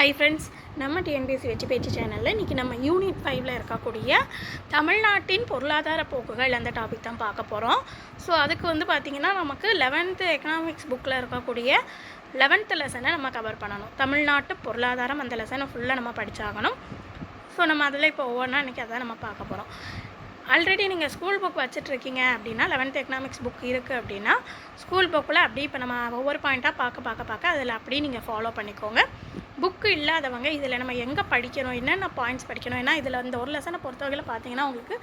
Hi friends, நம்ம TNPSC வெற்றி பேச்சு சேனலில் இன்றைக்கி நம்ம யூனிட் 5ல் இருக்கக்கூடிய தமிழ்நாட்டின் பொருளாதார போக்குகள் அந்த டாபிக் தான் பார்க்க போகிறோம். ஸோ அதுக்கு பார்த்திங்கன்னா நமக்கு 11th எக்கனாமிக்ஸ் புக்கில் இருக்கக்கூடிய 11th லெசனை நம்ம கவர் பண்ணணும். தமிழ்நாட்டு பொருளாதாரம் அந்த லெசனை ஃபுல்லாக நம்ம படித்தாகணும். ஸோ நம்ம அதில் இப்போ ஒவ்வொன்றா இன்றைக்கி அதான் நம்ம பார்க்க போகிறோம். ஆல்ரெடி நீங்கள் ஸ்கூல் புக் வச்சுட்ருக்கீங்க அப்படின்னா 11th எக்கனாமிக்ஸ் புக் இருக்குது அப்படின்னா ஸ்கூல் புக்கில் அப்படி இப்போ நம்ம ஒவ்வொரு பாயிண்ட்டாக பார்க்க அதில் அப்படியே நீங்கள் ஃபாலோ பண்ணிக்கோங்க. புக்கு இல்லாதவங்க இதில் நம்ம எங்கே படிக்கணும், என்னென்ன பாயிண்ட்ஸ் படிக்கணும், ஏன்னா இதில் இந்த ஒரு லெசனை பொறுத்தவரையில் பார்த்தீங்கன்னா உங்களுக்கு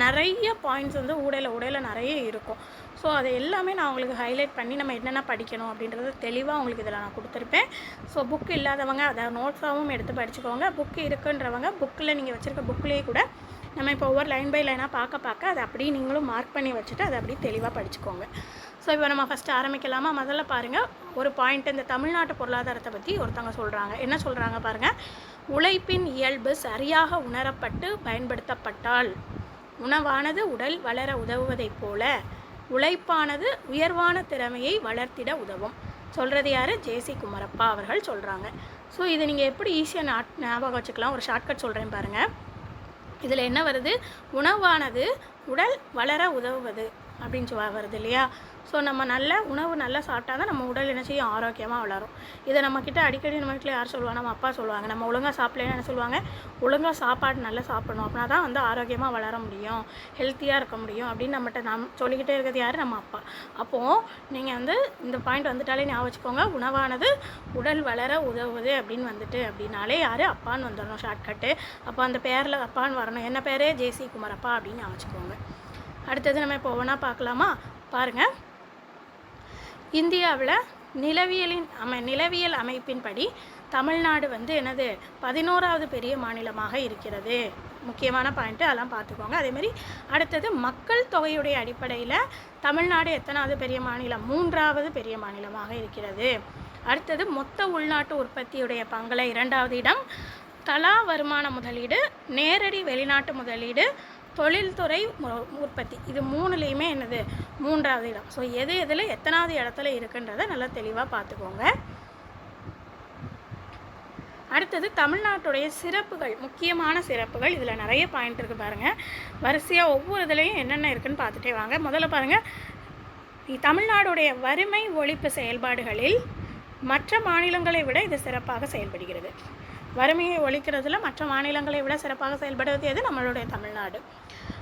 நிறைய பாயிண்ட்ஸ் உடையில நிறைய இருக்கும். ஸோ அதை எல்லாமே நான் உங்களுக்கு ஹைலைட் பண்ணி நம்ம என்னென்ன படிக்கணும் அப்படின்றத தெளிவாக உங்களுக்கு இதில் நான் கொடுத்துருப்பேன். ஸோ புக்கு இல்லாதவங்க அதை நோட்ஸாகவும் எடுத்து படிச்சுக்கோங்க. புக்கு இருக்குன்றவங்க புக்கில் நீங்கள் வச்சுருக்க புக்கிலேயே கூட நம்ம இப்போ ஒவ்வொரு லைன் பை லைனாக பார்க்க அதை அப்படியே நீங்களும் மார்க் பண்ணி வச்சுட்டு அதை அப்படியே தெளிவாக படிச்சுக்கோங்க. ஸோ இப்போ நம்ம ஃபஸ்ட்டு ஆரம்பிக்கலாமா? முதல்ல பாருங்கள், ஒரு பாயிண்ட் இந்த தமிழ்நாட்டு பொருளாதாரத்தை பற்றி ஒருத்தவங்க சொல்கிறாங்க. என்ன சொல்கிறாங்க பாருங்கள். உழைப்பின் இயல்பு சரியாக உணரப்பட்டு பயன்படுத்தப்பட்டால் உணவானது உடல் வளர உதவுவதைப் போல உழைப்பானது உயர்வான திறமையை வளர்த்திட உதவும். சொல்கிறது யார்? ஜேசி குமரப்பா அவர்கள் சொல்கிறாங்க. ஸோ இதை நீங்கள் எப்படி ஈஸியாக ஞாபகம் வச்சுக்கலாம்? ஒரு ஷார்ட்கட் சொல்கிறேன் பாருங்கள். இதில் என்ன வருது? உணவானது உடல் வளர உதவுவது அப்படின்னு வருது இல்லையா? ஸோ நம்ம நல்ல உணவு நல்லா சாப்பிட்டா தான் நம்ம உடல் என்ன செய்யும்? ஆரோக்கியமாக வளரும். இதை நம்மக்கிட்ட அடிக்கடி நம்ம வீட்டில் யார் சொல்லுவாங்க? நம்ம அப்பா சொல்லுவாங்க. நம்ம ஒழுங்காக சாப்பிட்லன்னு என்ன சொல்லுவாங்க? ஒழுங்காக சாப்பாடு நல்லா சாப்பிடணும், அப்படின்னா தான் ஆரோக்கியமாக வளர முடியும், ஹெல்த்தியாக இருக்க முடியும் அப்படின்னு நம்மகிட்ட சொல்லிக்கிட்டே இருக்கிறது யார்? நம்ம அப்பா. அப்போது நீங்கள் இந்த பாயிண்ட் வந்துட்டாலே ஞாபகம் வச்சுக்கோங்க. உணவானது உடல் வளர உதவுவது அப்படின்னு அப்படின்னாலே யார்? அப்பான்னு வந்துடணும் ஷார்ட்கட்டு. அப்போ அந்த பேரில் அப்பான்னு வரணும். என்ன பேர்? ஜேசி குமரப்பா அப்படின்னு ஞாபகம் வச்சுக்கோங்க. அடுத்தது நம்ம இப்போ ஒவ்வொன்றா பார்க்கலாமா? பாருங்கள். இந்தியாவில் நிலவியல் அமைப்பின்படி தமிழ்நாடு என்னது? 11வது பெரிய மாநிலமாக இருக்கிறது. முக்கியமான பாயிண்ட்டு அதெல்லாம் பார்த்துக்கோங்க. அதேமாதிரி அடுத்தது மக்கள் தொகையுடைய அடிப்படையில் தமிழ்நாடு எத்தனாவது பெரிய மாநிலம்? 3வது பெரிய மாநிலமாக இருக்கிறது. அடுத்தது மொத்த உள்நாட்டு உற்பத்தியுடைய பங்கில் 2வது இடம். தலா வருமான முதலீடு, நேரடி வெளிநாட்டு முதலீடு, தொழில்துறை உற்பத்தி, இது 3லேயுமே என்னது? 3வது இடம். ஸோ எதில் எத்தனாவது இடத்துல இருக்குன்றதை நல்லா தெளிவாக பார்த்துக்கோங்க. அடுத்தது தமிழ்நாட்டுடைய சிறப்புகள், முக்கியமான சிறப்புகள். இதில் நிறைய பாயிண்ட் இருக்குது பாருங்கள். வரிசையாக ஒவ்வொரு இதுலேயும் என்னென்ன இருக்குதுன்னு பார்த்துட்டே வாங்க. முதல்ல பாருங்கள், தமிழ்நாடுடைய வறுமை ஒழிப்பு செயல்பாடுகளில் மற்ற மாநிலங்களை விட இது சிறப்பாக செயல்படுகிறது. வறுமையை ஒழிக்கிறதுல மற்ற மாநிலங்களை விட சிறப்பாக செயல்படுவது எது? நம்மளுடைய தமிழ்நாடு.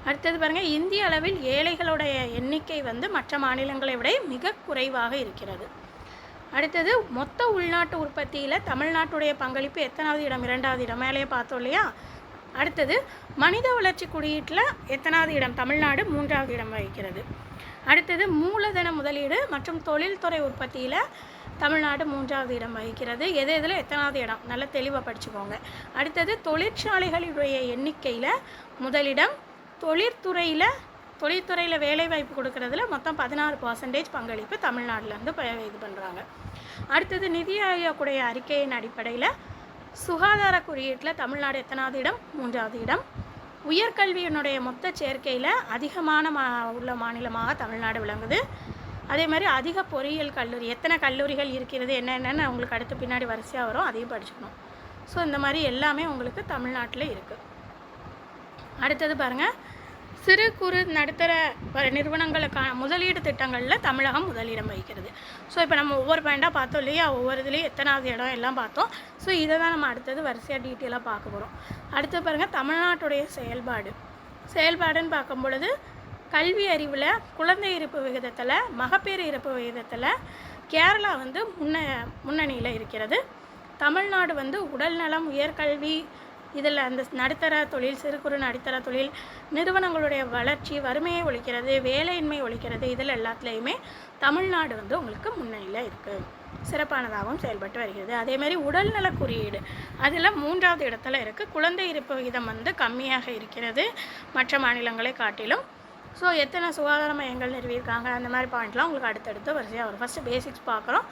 அடுத்தது பாருங்கள், இந்திய அளவில் ஏழைகளுடைய எண்ணிக்கை மற்ற மாநிலங்களை விட மிக குறைவாக இருக்கிறது. அடுத்தது மொத்த உள்நாட்டு உற்பத்தியில் தமிழ்நாட்டுடைய பங்களிப்பு எத்தனாவது இடம்? 2வது இடம். மேலேயே பார்த்தோம் இல்லையா? அடுத்தது மனித வளர்ச்சி குறியீட்டில் எத்தனாவது இடம்? தமிழ்நாடு 3வது இடம் வகிக்கிறது. அடுத்தது மூலதன முதலீடு மற்றும் தொழில்துறை உற்பத்தியில் தமிழ்நாடு 3வது இடம் வகிக்கிறது. எதில் எத்தனாவது இடம்? நல்லா தெளிவாக படிச்சுக்கோங்க. அடுத்தது தொழிற்சாலைகளுடைய எண்ணிக்கையில் முதலிடம். தொழில்துறையில் வேலைவாய்ப்பு கொடுக்கறதுல மொத்தம் 16% பங்களிப்பு தமிழ்நாட்டிலேருந்து இது பண்ணுறாங்க. அடுத்தது நிதி ஆயோக்குடைய அறிக்கையின் அடிப்படையில் சுகாதார குறியீட்டில் தமிழ்நாடு எத்தனாவது இடம்? 3வது இடம். உயர்கல்வியினுடைய மொத்த சேர்க்கையில் அதிகமான உள்ள மாநிலமாக தமிழ்நாடு விளங்குது. அதே மாதிரி அதிக பொறியியல் கல்லூரி, எத்தனை கல்லூரிகள் இருக்கிறது என்னென்னு உங்களுக்கு அடுத்து பின்னாடி வரிசையாக வரும், அதையும் படிச்சுக்கணும். ஸோ இந்த மாதிரி எல்லாமே உங்களுக்கு தமிழ்நாட்டில் இருக்குது. அடுத்தது பாருங்கள், சிறு குறு நடுத்தர நிறுவனங்களுக்கான முதலீடு திட்டங்களில் தமிழகம் முதலிடம் வகிக்கிறது. ஸோ இப்போ நம்ம ஒவ்வொரு பாயிண்டாக பார்த்தோம் இல்லையா? ஒவ்வொரு இதுலேயும் எத்தனாவது இடம் எல்லாம் பார்த்தோம். ஸோ இதை தான் நம்ம அடுத்தது வரிசையாக டீட்டெயிலாக பார்க்க போகிறோம். அடுத்து பாருங்கள், தமிழ்நாட்டுடைய செயல்பாடுன்னு பார்க்கும் பொழுது கல்வி அறிவில், குழந்தை இறப்பு விகிதத்தில், மகப்பேறு இறப்பு விகிதத்தில் கேரளா முன்னணியில் இருக்கிறது. தமிழ்நாடு உடல் நலம், உயர்கல்வி, இதில் அந்த நடுத்தர தொழில், சிறு குறு நடுத்தர தொழில் நிறுவனங்களுடைய வளர்ச்சி, வறுமையை ஒழிக்கிறது, வேலையின்மை ஒழிக்கிறது, இதில் எல்லாத்துலேயுமே தமிழ்நாடு உங்களுக்கு முன்னணியில் இருக்குது, சிறப்பானதாகவும் செயல்பட்டு வருகிறது. அதேமாதிரி உடல்நல குறியீடு அதில் 3வது இடத்துல இருக்குது. குழந்தை இறப்பு விகிதம் கம்மியாக இருக்கிறது மற்ற மாநிலங்களை காட்டிலும். ஸோ எத்தனை சுகாதார மையங்கள் நிறுவியிருக்காங்க, அந்த மாதிரி பாயிண்ட்லாம் உங்களுக்கு அடுத்தடுத்து வரிசையாக வரும். ஃபஸ்ட்டு பேசிக்ஸ் பார்க்குறோம்,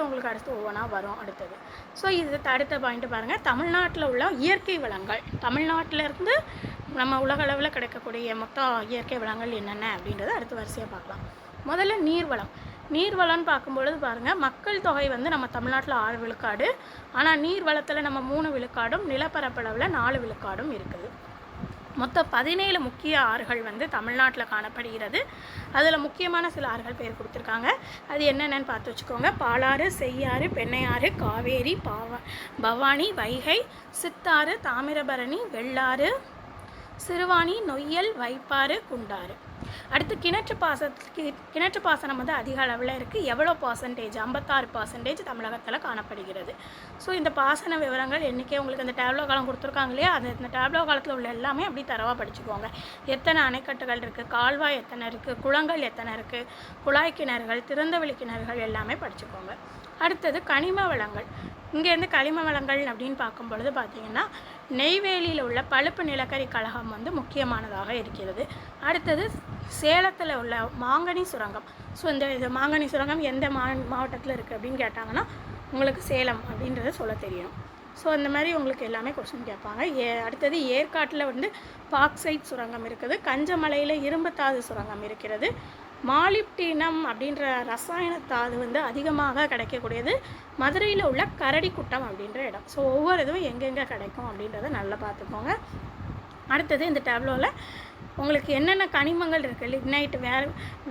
உங்களுக்கு அடுத்து ஒவ்வொன்றா வரும் அடுத்தது. ஸோ இது அடுத்த பாயிண்ட்டு பாருங்கள், தமிழ்நாட்டில் உள்ள இயற்கை வளங்கள். தமிழ்நாட்டிலேருந்து நம்ம உலகளவில் கிடைக்கக்கூடிய மொத்தம் இயற்கை வளங்கள் என்னென்ன அப்படின்றத அடுத்த வரிசையாக பார்க்கலாம். முதல்ல நீர்வளம். நீர்வளம்னு பார்க்கும்பொழுது பாருங்கள், மக்கள் தொகை வந்து நம்ம தமிழ்நாட்டில் 6 விழுக்காடு, ஆனால் நீர் வளத்தில் நம்ம 3 விழுக்காடும், நிலப்பரப்பளவில் 4 விழுக்காடும் இருக்குது. மொத்தம் 17 முக்கிய ஆறுகள் வந்து தமிழ்நாட்டில் காணப்படுகிறது. அதில் முக்கியமான சில ஆறுகள் பேர் கொடுத்துருக்காங்க. அது என்னென்னு பார்த்து வச்சுக்கோங்க. பாலாறு, செய்யாறு, பெண்ணையாறு, காவேரி, பவானி, வைகை, சித்தாறு, தாமிரபரணி, வெள்ளாறு, சிறுவாணி, நொய்யல், வைப்பாறு, குண்டாறு. அடுத்து கிணற்று பாசனம் வந்து அதிக அளவில் இருக்குது. எவ்வளோ பர்சன்டேஜ்? 56% தமிழகத்தில் காணப்படுகிறது. ஸோ இந்த பாசன விவரங்கள் என்றைக்கே உங்களுக்கு அந்த டேப்லோ காலம் கொடுத்துருக்காங்க இல்லையா, அந்த டேப்லோ காலத்தில் உள்ள எல்லாமே அப்படி தரவாக படிச்சுக்கோங்க. எத்தனை அணைக்கட்டுகள் இருக்குது, கால்வாய் எத்தனை இருக்குது, குளங்கள் எத்தனை இருக்குது, குழாய் கிணறுகள், திறந்தவெளி கிணறுகள் எல்லாமே படிச்சுக்கோங்க. அடுத்தது கனிம வளங்கள். இங்கேருந்து கனிம வளங்கள் அப்படின்னு பார்க்கும் பொழுது பார்த்திங்கன்னா, நெய்வேலியில் உள்ள பழுப்பு நிலக்கரி கழகம் வந்து முக்கியமானதாக இருக்கிறது. அடுத்தது சேலத்தில் உள்ள மாங்கனி சுரங்கம். ஸோ இந்த மாங்கனி சுரங்கம் எந்த மாவட்டத்தில் இருக்குது அப்படின்னு கேட்டாங்கன்னா உங்களுக்கு சேலம் அப்படின்றத சொல்ல தெரியும். ஸோ அந்த மாதிரி உங்களுக்கு எல்லாமே கொஸ்டின் கேட்பாங்க. அடுத்தது ஏற்காட்டில் வந்து பாக்சைட் சுரங்கம் இருக்குது. கஞ்சமலையில் இரும்புத்தாது சுரங்கம் இருக்கிறது. மாலிப்டினம் அப்படின்ற ரசாயனத்தாது வந்து அதிகமாக கிடைக்கக்கூடியது மதுரையில் உள்ள கரடிக்குட்டம் அப்படின்ற இடம். ஸோ ஒவ்வொரு இதுவும் எங்கெங்கே கிடைக்கும் அப்படின்றத நல்லா பார்த்துக்கோங்க. அடுத்தது இந்த டேப்லோவில் உங்களுக்கு என்னென்ன கனிமங்கள் இருக்குது, lignite,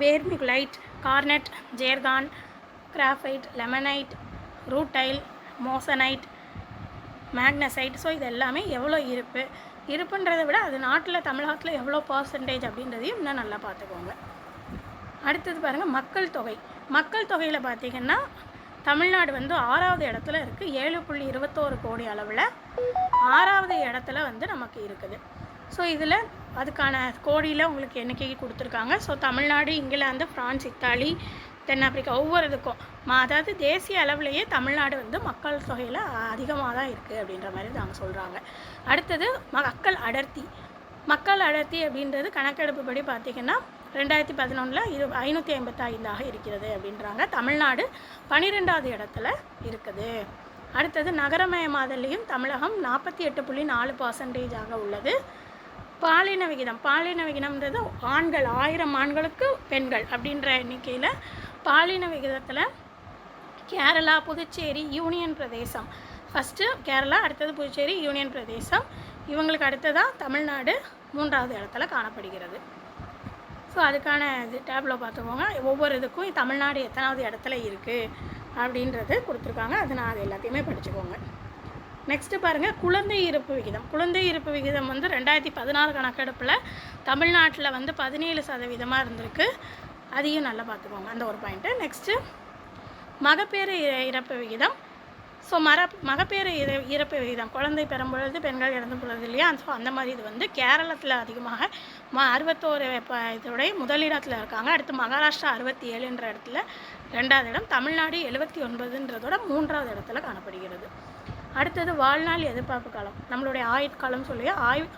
vermiculite, garnet, zircon, graphite, ilmenite, rutile, monazite, magnesite. So இது எல்லாமே எவ்வளோ இருப்புன்றதை விட அது நாட்டில் தமிழகத்தில் எவ்வளோ பர்சன்டேஜ் அப்படின்றதையும் இன்னும் நல்லா பார்த்துக்கோங்க. அடுத்தது பாருங்கள், மக்கள் தொகையில் பார்த்திங்கன்னா தமிழ்நாடு வந்து 6வது இடத்துல இருக்குது. 7.21 கோடி அளவில் 6வது இடத்துல வந்து நமக்கு இருக்குது. ஸோ இதில் அதுக்கான கோடியில் உங்களுக்கு எண்ணிக்கை கொடுத்துருக்காங்க. So Tamil Nadu, England, France, Italy, தென்னாப்பிரிக்கா ஒவ்வொரு இதுக்கும் அதாவது தேசிய அளவுலேயே தமிழ்நாடு வந்து மக்கள் தொகையில் அதிகமாக தான் இருக்குது அப்படின்ற மாதிரி நாங்கள் சொல்கிறாங்க. அடுத்தது மக்கள் அடர்த்தி அப்படின்றது கணக்கெடுப்பு படி பார்த்திங்கன்னா 2011 555 இருக்கிறது அப்படின்றாங்க. தமிழ்நாடு 12வது இடத்துல இருக்குது. அடுத்தது நகரமயமாதலையும் தமிழகம் 48.4% உள்ளது. பாலின விகிதம்ன்றது ஆண்கள் 1000 ஆண்களுக்கு பெண்கள் அப்படின்ற எண்ணிக்கையில் பாலின விகிதத்தில் கேரளா, புதுச்சேரி, யூனியன் பிரதேசம் ஃபஸ்ட்டு கேரளா, அடுத்தது புதுச்சேரி, யூனியன் பிரதேசம். இவங்களுக்கு அடுத்ததாக தமிழ்நாடு 3வது இடத்துல காணப்படுகிறது. ஸோ அதுக்கான இது டேப்லோ பார்த்துக்கோங்க. ஒவ்வொரு இதுக்கும் தமிழ்நாடு எத்தனாவது இடத்துல இருக்குது அப்படின்றது கொடுத்துருக்காங்க. அது எல்லாத்தையுமே படிச்சுக்கோங்க. நெக்ஸ்ட்டு பாருங்கள், குழந்தை இருப்பு விகிதம் வந்து 2016 கணக்கெடுப்பில் தமிழ்நாட்டில் வந்து 17% இருந்திருக்கு. அதையும் நல்லா பார்த்துக்கோங்க, அந்த ஒரு பாயிண்ட்டு. நெக்ஸ்ட்டு மகப்பேறு இறப்பு விகிதம். ஸோ மகப்பேறு இறப்பு விகிதம், குழந்தை பெறும்பொழுது பெண்கள் இறந்து போகிறது இல்லையா, ஸோ அந்த மாதிரி இது வந்து கேரளத்தில் அதிகமாக 61 இதோடைய முதலிடத்தில் இருக்காங்க. அடுத்து மகாராஷ்டிரா 67ன்ற இடத்துல 2வது இடம், தமிழ்நாடு 79ன்றதோட 3வது இடத்துல காணப்படுகிறது. அடுத்தது வாழ்நாள் எதிர்பார்ப்பு காலம், நம்மளுடைய ஆயுட்காலம் சொல்லி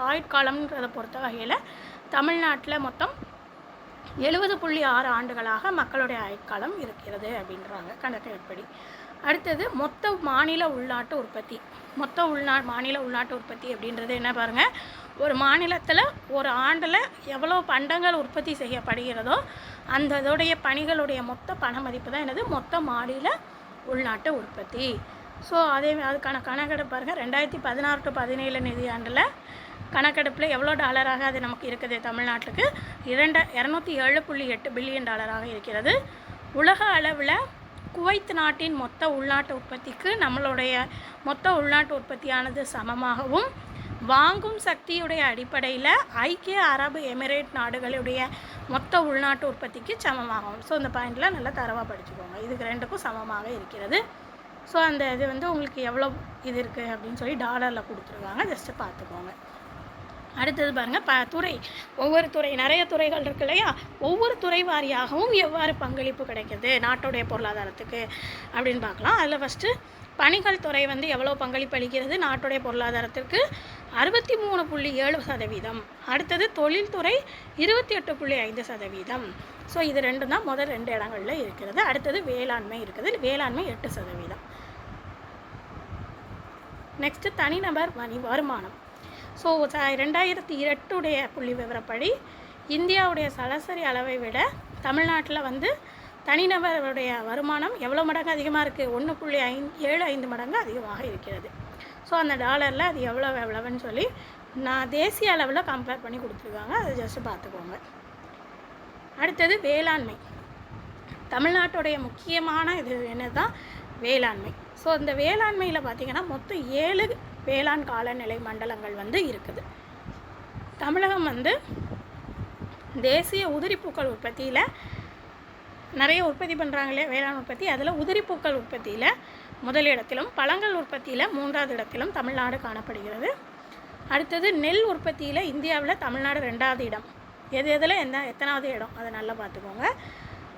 ஆயுட்காலம்ன்றதை பொறுத்த வகையில் தமிழ்நாட்டில் மொத்தம் 70.6 ஆண்டுகளாக மக்களுடைய ஆயுட்காலம் இருக்கிறது அப்படின்றாங்க கணக்கெடுப்படி. அடுத்தது மொத்த மாநில உள்நாட்டு உற்பத்தி அப்படின்றது என்ன பாருங்கள், ஒரு மாநிலத்தில் ஒரு ஆண்டில் எவ்வளோ பண்டங்கள் உற்பத்தி செய்யப்படுகிறதோ அதோடைய பணிகளுடைய மொத்த பண மதிப்பு தான் என்னது மொத்த மாநில உள்நாட்டு உற்பத்தி. ஸோ அதுக்கான கணக்கெடுப்பு பாருங்கள், 2016 to 17 நிதியாண்டில் கணக்கெடுப்பில் எவ்வளோ டாலராக அது நமக்கு இருக்குது தமிழ்நாட்டுக்கு 207.8 பில்லியன் டாலராக இருக்கிறது. உலக அளவில் குவைத் நாட்டின் மொத்த உள்நாட்டு உற்பத்திக்கு நம்மளுடைய மொத்த உள்நாட்டு உற்பத்தியானது சமமாகவும், வாங்கும் சக்தியுடைய அடிப்படையில் ஐக்கிய அரபு எமிரேட் நாடுகளுடைய மொத்த உள்நாட்டு உற்பத்திக்கு சமமாகும். ஸோ இந்த பாயிண்டில் நல்லா தரவாக படிச்சுக்கோங்க. இதுக்கு ரெண்டுக்கும் சமமாக இருக்கிறது. ஸோ அந்த இது வந்து உங்களுக்கு எவ்வளோ இது இருக்குது அப்படின்னு சொல்லி டாலரில் கொடுத்துருக்காங்க, ஜஸ்ட்டு பார்த்துக்கோங்க. அடுத்தது பாருங்கள், ஒவ்வொரு துறை நிறைய துறைகள் இருக்கு இல்லையா, ஒவ்வொரு துறை வாரியாகவும் எவ்வாறு பங்களிப்பு கிடைக்கிது நாட்டுடைய பொருளாதாரத்துக்கு அப்படின்னு பார்க்கலாம். அதில் ஃபஸ்ட்டு பணிகள் துறை வந்து எவ்வளோ பங்களிப்பு அளிக்கிறது நாட்டுடைய பொருளாதாரத்திற்கு 63.7%. அடுத்தது தொழில்துறை 28.5%. ஸோ இது ரெண்டும் தான் முதல் 2 இடங்களில் இருக்கிறது. அடுத்தது வேளாண்மை இருக்குது, வேளாண்மை 8%. நெக்ஸ்ட்டு தனிநபர் வருமானம். ஸோ 2008 புள்ளி விவரப்படி இந்தியாவுடைய சராசரி அளவை விட தமிழ்நாட்டில் வந்து தனிநபருடைய வருமானம் எவ்வளோ மடங்கு அதிகமாக இருக்குது? 1.75 மடங்கு அதிகமாக இருக்கிறது. ஸோ அந்த டாலரில் அது எவ்வளோன்னு சொல்லி நான் தேசிய அளவில் கம்பேர் பண்ணி கொடுத்துருக்காங்க. அதை ஜஸ்ட்டு பார்த்துக்கோங்க. அடுத்தது வேளாண்மை. தமிழ்நாட்டுடைய முக்கியமான இது என்ன தான்? வேளாண்மை. ஸோ இந்த வேளாண்மையில் பார்த்திங்கன்னா மொத்தம் 7 வேளாண் காலநிலை மண்டலங்கள் வந்து இருக்குது. தமிழகம் வந்து தேசிய உதிரிப்பூக்கள் உற்பத்தியில் நிறைய உற்பத்தி பண்ணுறாங்களே வேளாண் உற்பத்தி, அதில் உதிரிப்பூக்கள் உற்பத்தியில் முதலிடத்திலும் பழங்கள் உற்பத்தியில் 3வது இடத்திலும் தமிழ்நாடு காணப்படுகிறது. அடுத்தது நெல் உற்பத்தியில் இந்தியாவில் தமிழ்நாடு 2வது இடம். எதில் எத்தனாவது இடம் அதை நல்லா பார்த்துக்கோங்க.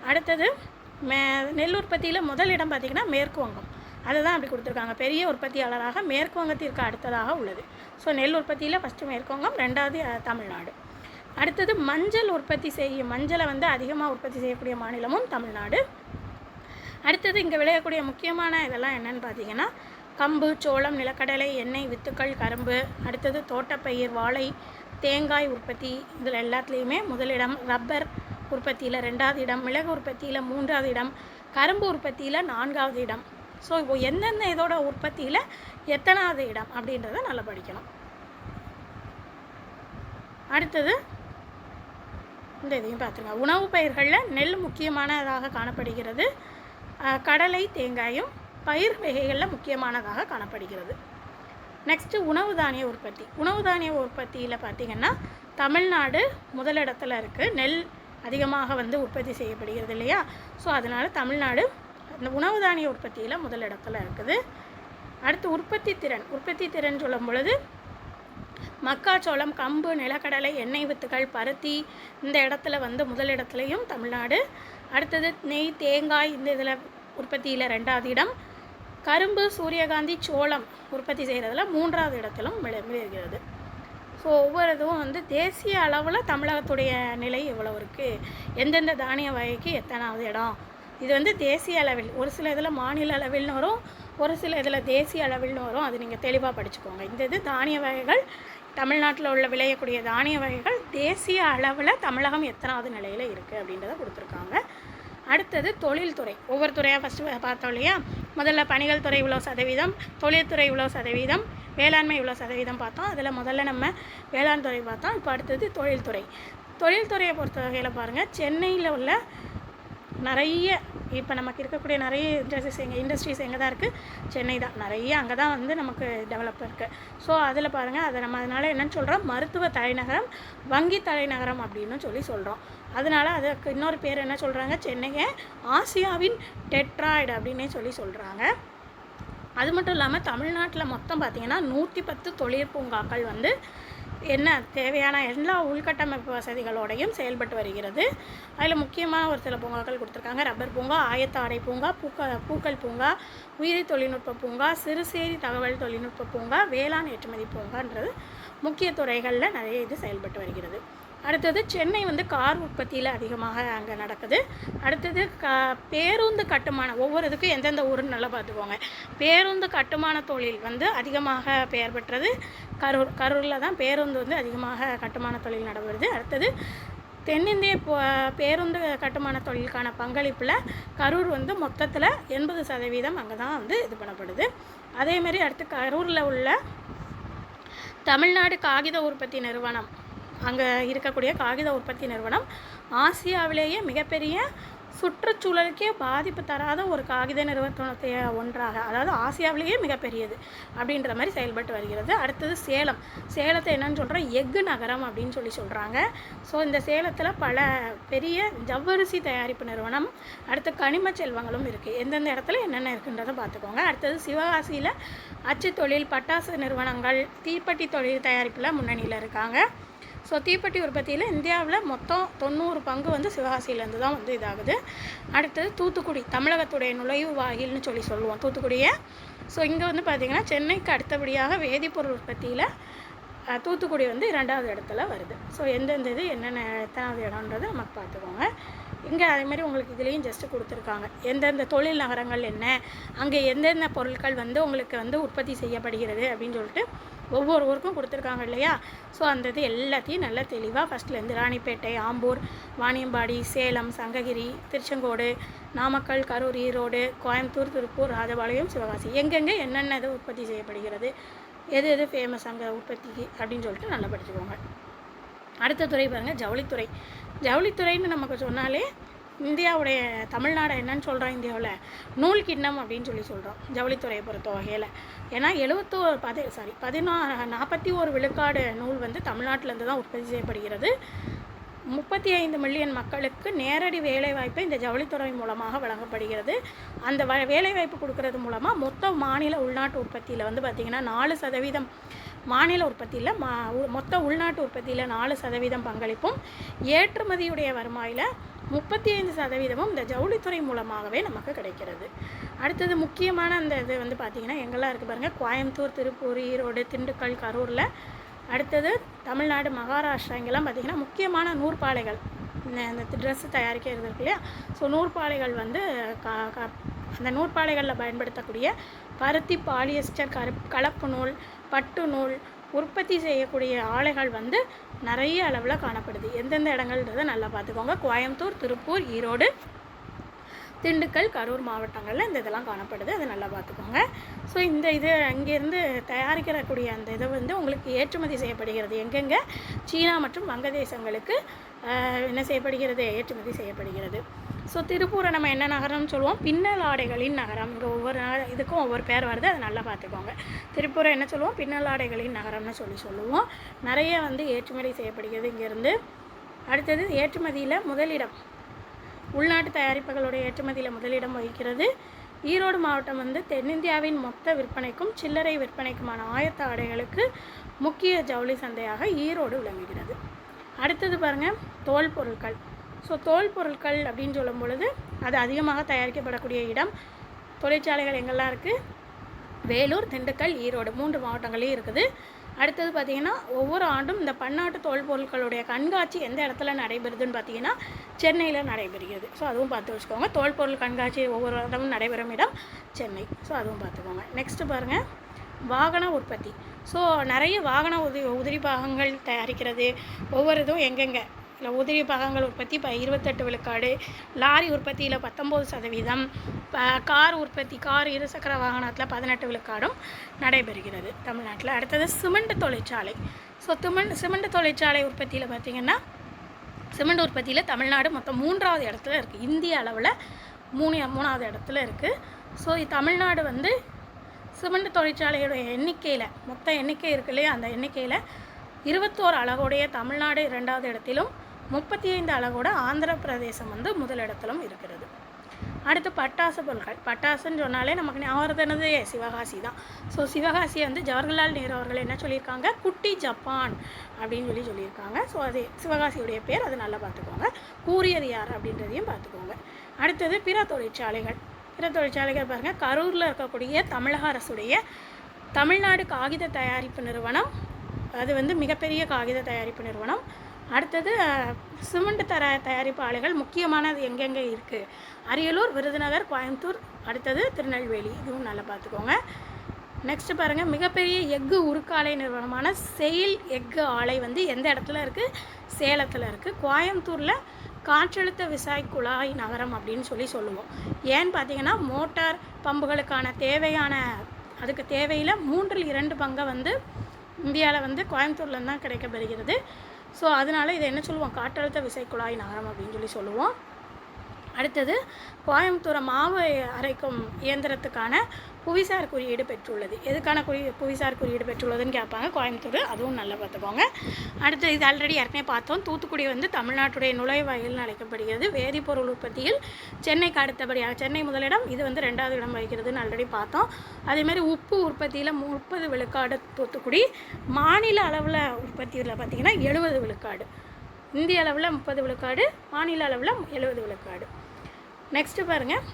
அடுத்தது நெல் உற்பத்தியில் முதல் இடம் பார்த்திங்கன்னா மேற்கு வங்கம். அதை தான் அப்படி கொடுத்துருக்காங்க. பெரிய உற்பத்தியாளராக மேற்கு வங்கத்திற்கு அடுத்ததாக உள்ளது. ஸோ நெல் உற்பத்தியில் ஃபஸ்ட்டு மேற்கு வங்கம், 2வது தமிழ்நாடு. அடுத்தது மஞ்சள் உற்பத்தி மஞ்சளை வந்து அதிகமாக உற்பத்தி செய்யக்கூடிய மாநிலமும் தமிழ்நாடு. அடுத்தது இங்கே விளையக்கூடிய முக்கியமான இதெல்லாம் என்னென்னு பார்த்தீங்கன்னா கம்பு, சோளம், நிலக்கடலை, எண்ணெய் வித்துக்கள், கரும்பு. அடுத்தது தோட்டப்பயிர், வாழை, தேங்காய் உற்பத்தி, இதில் எல்லாத்துலேயுமே முதலிடம். ரப்பர் உற்பத்தியில் 2வது இடம், மிளகு உற்பத்தியில் 3வது இடம், கரும்பு உற்பத்தியில் 4வது இடம். ஸோ இப்போ எந்தெந்த இதோட உற்பத்தியில் எத்தனாவது இடம் அப்படின்றத நல்லா படிக்கணும். அடுத்தது இந்த இதையும் பார்த்துங்க. உணவு பயிர்களில் நெல் முக்கியமானதாக காணப்படுகிறது. கடலை, தேங்காயும் பயிர் வகைகளில் முக்கியமானதாக காணப்படுகிறது. நெக்ஸ்ட்டு உணவு தானிய உற்பத்தி. உணவு தானிய உற்பத்தியில் பார்த்திங்கன்னா தமிழ்நாடு முதலிடத்தில் இருக்குது. நெல் அதிகமாக வந்து உற்பத்தி செய்யப்படுகிறது இல்லையா? ஸோ அதனால் தமிழ்நாடு இந்த உணவு தானிய உற்பத்தியில் முதலிடத்தில் இருக்குது. அடுத்து உற்பத்தி திறன் சொல்லும் பொழுது மக்காச்சோளம், கம்பு, நிலக்கடலை, எண்ணெய் வித்துக்கள், பருத்தி இந்த இடத்துல வந்து முதலிடத்துலையும் தமிழ்நாடு. அடுத்தது நெய், தேங்காய் இந்த இதில் உற்பத்தியில் 2வது இடம். கரும்பு, சூரியகாந்தி, சோளம் உற்பத்தி செய்கிறதுல 3வது இடத்திலும் விளைகிறது. ஸோ ஒவ்வொரு இதுவும் வந்து தேசிய அளவில் தமிழகத்துடைய நிலை எவ்வளோ இருக்குது, எந்தெந்த தானிய வகைக்கு எத்தனாவது இடம், இது வந்து தேசிய அளவில். ஒரு சில இதில் மாநில அளவில்னு வரும், ஒரு சில இதில் தேசிய அளவில்னு வரும். அது நீங்கள் தெளிவாக படிச்சுக்கோங்க. இந்த இது தானிய வகைகள், தமிழ்நாட்டில் உள்ள விளையக்கூடிய தானிய வகைகள் தேசிய அளவில் தமிழகம் எத்தனாவது நிலையில் இருக்குது அப்படின்றத கொடுத்துருக்காங்க. அடுத்தது தொழில்துறை. ஒவ்வொரு துறையாக ஃபஸ்ட்டு பார்த்தோம் இல்லையா? முதல்ல பணிகள் துறை இவ்வளோ சதவீதம், தொழில்துறை இவ்வளோ சதவீதம், வேளாண்மை இவ்வளோ சதவீதம் பார்த்தோம். அதில் முதல்ல நம்ம வேளாண் துறை பார்த்தோம். இப்போ அடுத்தது தொழில்துறை. தொழில்துறையை பொறுத்த வகையில் பாருங்கள், சென்னையில் உள்ள நிறைய இப்போ நமக்கு இருக்கக்கூடிய நிறைய இண்டஸ்ட்ரீஸ் எங்கே தான் இருக்குது? சென்னை தான். நிறைய அங்கே தான் வந்து நமக்கு டெவலப் இருக்குது. ஸோ அதில் பாருங்கள், அதை நம்ம அதனால் என்னென்னு சொல்கிறோம்? மருத்துவ தலைநகரம், வங்கி தலைநகரம் அப்படின்னு சொல்கிறோம். அதனால் அதுக்கு இன்னொரு பேர் என்ன சொல்கிறாங்க? சென்னையை ஆசியாவின் டெட்ராய்டு அப்படின்னே சொல்கிறாங்க. அது மட்டும் இல்லாமல் தமிழ்நாட்டில் மொத்தம் பார்த்திங்கன்னா 110 தொழிற்பூங்காக்கள் வந்து என்ன தேவையான எல்லா உள்கட்டமைப்பு வசதிகளோடையும் செயல்பட்டு வருகிறது. அதில் முக்கியமாக ஒரு சில பூங்காக்கள் கொடுத்துருக்காங்க. ரப்பர் பூங்கா, ஆயத்த ஆடை பூங்கா, பூக்கள் பூங்கா, உயிரி தொழில்நுட்ப பூங்கா, சிறுசேரி தகவல் தொழில்நுட்ப பூங்கா, வேளாண் ஏற்றுமதி பூங்கான்றது முக்கிய துறைகளில் நிறைய இது செயல்பட்டு வருகிறது. அடுத்தது சென்னை வந்து கார் உற்பத்தியில் அதிகமாக அங்கே நடக்குது. அடுத்தது பேருந்து கட்டுமானம். ஒவ்வொரு இதுக்கும் எந்தெந்த ஊருன்னு நல்லா பார்த்துக்கோங்க. பேருந்து கட்டுமான தொழில் வந்து அதிகமாக பெயர் பெற்றது கரூரில் தான் பேருந்து வந்து அதிகமாக கட்டுமான தொழில் நடைபெறுது. அடுத்தது தென்னிந்திய பேருந்து கட்டுமான தொழிலுக்கான பங்களிப்பில் கரூர் வந்து மொத்தத்தில் 80% அங்கே தான் வந்து இது பண்ணப்படுது. அதேமாரி அடுத்து கரூரில் உள்ள தமிழ்நாடு காகித உற்பத்தி நிறுவனம், அங்கே இருக்கக்கூடிய காகித உற்பத்தி நிறுவனம் ஆசியாவிலேயே மிகப்பெரிய சுற்றுச்சூழலுக்கே பாதிப்பு தராத ஒரு காகித நிறுவனத்தை ஒன்றாக, அதாவது ஆசியாவிலேயே மிகப்பெரியது அப்படின்ற மாதிரி செயல்பட்டு வருகிறது. அடுத்தது சேலத்தை என்னன்னு சொல்கிறோம்? எஃகு நகரம் அப்படின்னு சொல்கிறாங்க. ஸோ இந்த சேலத்தில் பல பெரிய ஜவ்வரிசி தயாரிப்பு நிறுவனம், அடுத்து கனிம செல்வங்களும் இருக்குது. எந்தெந்த இடத்துல என்னென்ன இருக்குன்றதை பார்த்துக்கோங்க. அடுத்தது சிவகாசியில் அச்சு தொழில், பட்டாசு நிறுவனங்கள், தீப்பெட்டி தொழில் தயாரிப்பில் முன்னணியில் இருக்காங்க. ஸோ தீப்பெட்டி உற்பத்தியில் இந்தியாவில் மொத்தம் 90 பங்கு வந்து சிவகாசியிலேருந்து தான் வந்து இதாகுது. அடுத்தது தூத்துக்குடி, தமிழகத்துடைய நுழைவு வாயில்னு சொல்லுவோம் தூத்துக்குடியை. ஸோ இங்கே வந்து பார்த்திங்கன்னா சென்னைக்கு அடுத்தபடியாக வேதிப்பொருள் உற்பத்தியில் தூத்துக்குடி வந்து 2வது இடத்துல வருது. ஸோ எந்தெந்த இது என்னென்ன எத்தனாவது இடம்ன்றது நமக்கு பார்த்துக்கோங்க. இங்கே அதேமாதிரி உங்களுக்கு இதுலேயும் ஜஸ்ட்டு கொடுத்துருக்காங்க எந்தெந்த தொழில் நகரங்கள் என்ன, அங்கே எந்தெந்த பொருட்கள் வந்து உங்களுக்கு வந்து உற்பத்தி செய்யப்படுகிறது அப்படின்னு சொல்லிட்டு ஒவ்வொரு ஊருக்கும் கொடுத்துருக்காங்க இல்லையா. ஸோ அந்த இது எல்லாத்தையும் நல்லா தெளிவாக ஃபஸ்ட்லேருந்து ராணிப்பேட்டை, ஆம்பூர், வாணியம்பாடி, சேலம், சங்ககிரி, திருச்செங்கோடு, நாமக்கல், கரூர், ஈரோடு, கோயம்புத்தூர், திருப்பூர், ராஜபாளையம், சிவகாசி எங்கெங்கே என்னென்ன இது உற்பத்தி செய்யப்படுகிறது, எது எது ஃபேமஸ் அங்கே உற்பத்திக்கு அப்படின்னு சொல்லிட்டு நல்லா படிச்சுக்கோங்க. அடுத்த துறை பாருங்கள் ஜவுளித்துறை. ஜவுளித்துறைன்னு நமக்கு சொன்னாலே இந்தியாவுடைய தமிழ்நாடு என்னன்னு சொல்கிறோம், இந்தியாவில் நூல் கிண்ணம் அப்படின்னு சொல்கிறோம் ஜவுளித்துறையை பொறுத்த வகையில். ஏன்னா 41 விழுக்காடு நூல் வந்து தமிழ்நாட்டிலேருந்து தான் உற்பத்தி செய்யப்படுகிறது. 35 மில்லியன் மக்களுக்கு நேரடி வேலைவாய்ப்பு இந்த ஜவுளித்துறை மூலமாக வழங்கப்படுகிறது. அந்த வேலைவாய்ப்பு கொடுக்கறது மூலமாக மொத்த மாநில உள்நாட்டு உற்பத்தியில் வந்து பார்த்திங்கன்னா 4% மாநில உற்பத்தியில் மொத்த உள்நாட்டு உற்பத்தியில் 4% பங்களிப்பும், ஏற்றுமதியுடைய வருமாயில் 35% இந்த ஜவுளித்துறை மூலமாகவே நமக்கு கிடைக்கிறது. அடுத்தது முக்கியமான அந்த இது வந்து பார்த்திங்கன்னா எங்கெல்லாம் இருக்குது பாருங்கள், கோயம்புத்தூர், திருப்பூர், ஈரோடு, திண்டுக்கல், கரூரில். அடுத்தது தமிழ்நாடு, மகாராஷ்டிரா இங்கெல்லாம் பார்த்திங்கன்னா முக்கியமான நூற்பாலைகள், இந்த ட்ரெஸ்ஸு தயாரிக்கிறது இருக்கு இல்லையா. ஸோ நூற்பாலைகள் வந்து அந்த நூற்பாலைகளில் பயன்படுத்தக்கூடிய பருத்தி, பாலியஸ்டர், கலப்பு நூல், பட்டு நூல் உற்பத்தி செய்யக்கூடிய ஆலைகள் வந்து நிறைய அளவில் காணப்படுது. எந்தெந்த இடங்கள்ன்றதை நல்லா பார்த்துக்கோங்க. கோயம்புத்தூர், திருப்பூர், ஈரோடு, திண்டுக்கல், கரூர் மாவட்டங்களில் இந்த இதெல்லாம் காணப்படுது, அதை நல்லா பார்த்துக்கோங்க. ஸோ இந்த இது அங்கேருந்து தயாரிக்கக்கூடிய அந்த இதை வந்து உங்களுக்கு ஏற்றுமதி செய்யப்படுகிறது. எங்கெங்கே சீனா மற்றும் வங்கதேசங்களுக்கு என்ன செய்யப்படுகிறது, ஏற்றுமதி செய்யப்படுகிறது. ஸோ திருப்பூரை நம்ம என்ன நகரம்னு சொல்லுவோம், பின்னல் ஆடைகளின் நகரம். இங்கே ஒவ்வொரு இதுக்கும் ஒவ்வொரு பேர் வருது, அதை நல்லா பார்த்துக்கோங்க. திருப்பூரை என்ன சொல்லுவோம், பின்னல் ஆடைகளின் நகரம்னு சொல்லுவோம். நிறைய வந்து ஏற்றுமதி செய்யப்படுகிறது இங்கேருந்து. அடுத்தது ஏற்றுமதியில் முதலிடம், உள்நாட்டு தயாரிப்புகளுடைய ஏற்றுமதியில் முதலிடம் வகிக்கிறது. ஈரோடு மாவட்டம் வந்து தென்னிந்தியாவின் மொத்த விற்பனைக்கும் சில்லறை விற்பனைக்குமான ஆயத்த ஆடைகளுக்கு முக்கிய ஜவுளி சந்தையாக ஈரோடு விளங்குகிறது. அடுத்தது பாருங்கள் தோல் பொருட்கள். ஸோ தோல் பொருட்கள் அப்படின்னு சொல்லும் பொழுது அது அதிகமாக தயாரிக்கப்படக்கூடிய இடம், தொழிற்சாலைகள் எங்கெல்லாம் இருக்குது, வேலூர், திண்டுக்கல், ஈரோடு 3 மாவட்டங்களையும் இருக்குது. அடுத்தது பார்த்திங்கன்னா ஒவ்வொரு ஆண்டும் இந்த பன்னாட்டு தோல் பொருட்களுடைய கண்காட்சி எந்த இடத்துல நடைபெறுதுன்னு பார்த்திங்கன்னா சென்னையில் நடைபெறுகிறது. ஸோ அதுவும் பார்த்து வச்சுக்கோங்க. தோல் பொருள் கண்காட்சி ஒவ்வொரு இடமும் நடைபெறும் இடம் சென்னை. ஸோ அதுவும் பார்த்துக்கோங்க. நெக்ஸ்ட்டு பாருங்கள் வாகன உற்பத்தி. ஸோ நிறைய வாகன உதிரி பாகங்கள் தயாரிக்கிறது. ஒவ்வொரு இதுவும் எங்கெங்கே இல்லை உதிரி பாகங்கள் உற்பத்தி இப்போ 28 விழுக்காடு, லாரி உற்பத்தியில் 19%, கார் உற்பத்தி, கார் இருசக்கர வாகனத்தில் 18 விழுக்காடும் நடைபெறுகிறது தமிழ்நாட்டில். அடுத்தது சிமெண்ட் தொழிற்சாலை. ஸோ சிமெண்ட் தொழிற்சாலை உற்பத்தியில் பார்த்திங்கன்னா சிமெண்ட் உற்பத்தியில் தமிழ்நாடு மொத்தம் 3வது இடத்துல இருக்குது. இந்திய அளவில் 3வது இடத்துல இருக்குது. ஸோ தமிழ்நாடு வந்து சிமெண்ட் தொழிற்சாலையுடைய எண்ணிக்கையில் மொத்த எண்ணிக்கை இருக்கு இல்லையா, அந்த எண்ணிக்கையில் 21 அலகுடைய தமிழ்நாடு 2வது இடத்திலும் 35 அலகோட ஆந்திர பிரதேசம் வந்து முதலிடத்திலும் இருக்கிறது. அடுத்து பட்டாசு பொருட்கள். பட்டாசுன்னு சொன்னாலே நமக்கு ஞாபகம் சிவகாசி தான். ஸோ சிவகாசியை வந்து ஜவஹர்லால் நேரு அவர்கள் என்ன சொல்லியிருக்காங்க, குட்டி ஜப்பான் அப்படின்னு சொல்லியிருக்காங்க. ஸோ அது சிவகாசியுடைய பேர், அது நல்லா பார்த்துக்கோங்க. கூறியது யார் அப்படின்றதையும் பார்த்துக்கோங்க. அடுத்தது பிற தொழிற்சாலைகள். பிற தொழிற்சாலைகள் பாருங்கள், கரூரில் இருக்கக்கூடிய தமிழக அரசுடைய தமிழ்நாடு காகித தயாரிப்பு நிறுவனம், அது வந்து மிகப்பெரிய காகித தயாரிப்பு நிறுவனம். அடுத்தது சிமெண்ட் தயாரிப்பு ஆலைகள் முக்கியமானது எங்கெங்கே இருக்குது, அரியலூர், விருதுநகர், கோயம்புத்தூர், அடுத்தது திருநெல்வேலி. இதுவும் நல்லா பார்த்துக்கோங்க. நெக்ஸ்ட்டு பாருங்கள், மிகப்பெரிய எஃகு உருக்காலை நிறுவனமான செயில் எஃகு ஆலை வந்து எந்த இடத்துல இருக்குது, சேலத்தில் இருக்குது. கோயம்புத்தூரில் காற்றழுத்த விசாய் குழாய் நகரம் அப்படின்னு சொல்லுவோம். ஏன்னு பார்த்தீங்கன்னா மோட்டார் பம்புகளுக்கான அதுக்கு தேவையில் 3/2 பங்கை வந்து இந்தியாவில் வந்து கோயம்புத்தூர்லேருந்து தான் கிடைக்கப்பெறுகிறது. ஸோ அதனால் இதை என்ன சொல்லுவோம், காற்றழுத்த விசைக்குழாய் நகரம் அப்படின்னு சொல்லுவோம். அடுத்தது கோயம்புத்தூரை மாவு அரைக்கும் இயந்திரத்துக்கான புவிசார் குறியீடு பெற்றுள்ளது. எதுக்கான புவிசார் குறியீடு பெற்றுள்ளதுன்னு கேட்பாங்க, கோயம்புத்தூர். அதுவும் நல்லா பார்த்துக்கோங்க. அடுத்து இது ஆல்ரெடி ஏற்கனவே பார்த்தோம், தூத்துக்குடி வந்து தமிழ்நாட்டுடைய நுழைவாயில்னு அழைக்கப்படுகிறது. வேதிப்பொருள் உற்பத்தியில் சென்னைக்கு அடுத்தபடியாக சென்னை முதலிடம், இது வந்து 2வது இடம் வகிக்கிறதுன்னு ஆல்ரெடி பார்த்தோம். அதேமாதிரி உப்பு உற்பத்தியில் 30 விழுக்காடு தூத்துக்குடி. மாநில அளவில் உற்பத்தியில் பார்த்திங்கன்னா 70 விழுக்காடு. இந்திய அளவில் 30 விழுக்காடு, மாநில அளவில் 70 விழுக்காடு. நெக்ஸ்ட்டு பாருங்கள்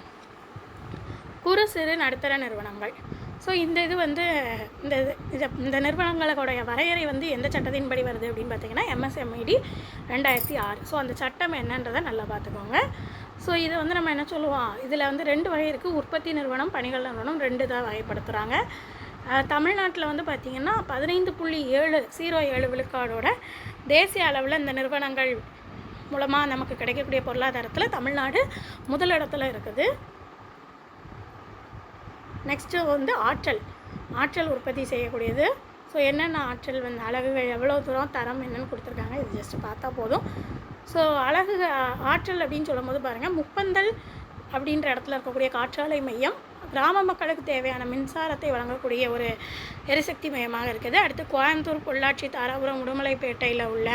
குறு சிறு நடுத்தர நிறுவனங்கள். ஸோ இந்த இது வந்து இந்த நிறுவனங்களோடைய வரையறை வந்து எந்த சட்டத்தின்படி வருது அப்படின்னு பார்த்தீங்கன்னா MSMED 2006. ஸோ அந்த சட்டம் என்னன்றதை நல்லா பார்த்துக்கோங்க. ஸோ இதை வந்து நம்ம என்ன சொல்லுவோம், இதில் வந்து 2 வகை இருக்குது. உற்பத்தி நிறுவனம், பணிகள் நிறுவனம் 2 தான் வகைப்படுத்துகிறாங்க. தமிழ்நாட்டில் வந்து பார்த்திங்கன்னா 15.07 விழுக்காடோட தேசிய அளவில் இந்த நிறுவனங்கள் மூலமாக நமக்கு கிடைக்கக்கூடிய பொருளாதாரத்தில் தமிழ்நாடு முதலிடத்தில் இருக்குது. நெக்ஸ்ட்டு வந்து ஆற்றல் உற்பத்தி செய்யக்கூடியது. ஸோ என்னென்ன ஆற்றல் வந்து அலகுகள் எவ்வளோ தூரம் தரம் என்னென்னு கொடுத்துருக்காங்க, இது ஜஸ்ட்டு பார்த்தா போதும். ஸோ ஆற்றல் அப்படின்னு சொல்லும்போது பாருங்கள், முப்பந்தல் அப்படின்ற இடத்துல இருக்கக்கூடிய காற்றாலை மையம் கிராம மக்களுக்கு தேவையான மின்சாரத்தை வழங்கக்கூடிய ஒரு எரிசக்தி மையமாக இருக்குது. அடுத்து கோயம்புத்தூர், பொள்ளாச்சி, தாராபுரம், உடுமலைப்பேட்டையில் உள்ள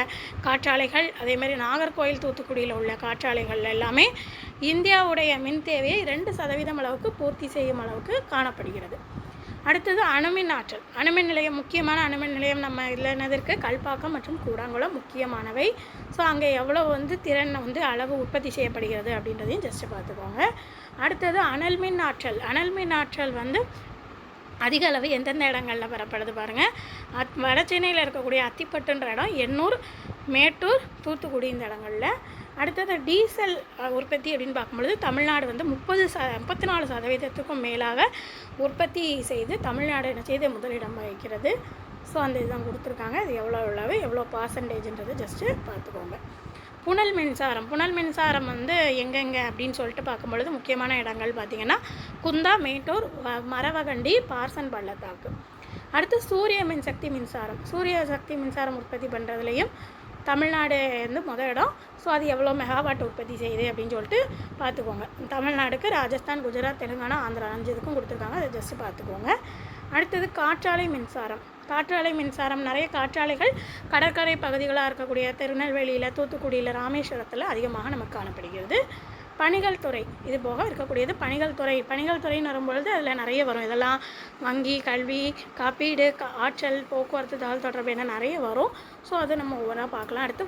காற்றாலைகள், அதேமாதிரி நாகர்கோயில், தூத்துக்குடியில் உள்ள காற்றாலைகள் எல்லாமே இந்தியாவுடைய மின் தேவையை 2% அளவுக்கு பூர்த்தி செய்யும் அளவுக்கு காணப்படுகிறது. அடுத்தது அணுமின் ஆற்றல். அணுமின் நிலையம், முக்கியமான அணுமின் நிலையம் நம்ம இதில் என்னதற்கு கல்பாக்கம் மற்றும் கூடாங்குளம் முக்கியமானவை. ஸோ அங்கே எவ்வளோ வந்து திறன் வந்து அளவு உற்பத்தி செய்யப்படுகிறது அப்படின்றதையும் ஜஸ்ட்டு பார்த்துக்கோங்க. அடுத்தது அனல்மின் ஆற்றல் வந்து அதிக அளவு எந்தெந்த இடங்களில் பெறப்படுது பாருங்கள். வட சென்னையில் இருக்கக்கூடிய அத்திப்பட்டுன்ற இடம், எண்ணூர், மேட்டூர், தூத்துக்குடி இந்த இடங்களில். அடுத்தது டீசல் உற்பத்தி அப்படின்னு பார்க்கும்பொழுது தமிழ்நாடு வந்து 34% மேலாக உற்பத்தி செய்து தமிழ்நாடு என்ன செய்து முதலிடம் வகிக்கிறது. ஸோ அந்த இதுதான் கொடுத்துருக்காங்க. அது எவ்வளோ பர்சன்டேஜ்ன்றது ஜஸ்ட்டு பார்த்துக்கோங்க. புனல் மின்சாரம் வந்து எங்கெங்கே அப்படின்னு சொல்லிட்டு பார்க்கும்பொழுது முக்கியமான இடங்கள் பார்த்திங்கன்னா குந்தா, மேட்டூர், மரவகண்டி, பார்சன் பள்ளத்தாக்கு. அடுத்து சூரிய சக்தி மின்சாரம் உற்பத்தி பண்ணுறதுலையும் தமிழ்நாடு வந்து முதல் இடம். ஸோ அது எவ்வளோ மெகாவாட் உற்பத்தி செய்யுது அப்படின்னு சொல்லிட்டு பார்த்துக்கோங்க. தமிழ்நாடுக்கு ராஜஸ்தான், குஜராத், தெலுங்கானா, ஆந்திரா 5 இதுக்கும் கொடுத்துருக்காங்க. அதை ஜஸ்ட்டு பார்த்துக்கோங்க. அடுத்தது காற்றாலை மின்சாரம் நிறைய காற்றாலைகள் கடற்கரை பகுதிகளாக இருக்கக்கூடிய திருநெல்வேலியில், தூத்துக்குடியில், ராமேஸ்வரத்தில் அதிகமாக நமக்கு காணப்படுகிறது. பணிகள் துறை, இது போக இருக்கக்கூடியது பணிகள் துறைன்னு வரும்பொழுது அதில் நிறைய வரும். இதெல்லாம் வங்கி, கல்வி, காப்பீடு, ஆற்றல், போக்குவரத்து, தகவல் தொடர்பு என நிறைய வரும். ஸோ அதை நம்ம ஒவ்வொன்றா பார்க்கலாம். அடுத்து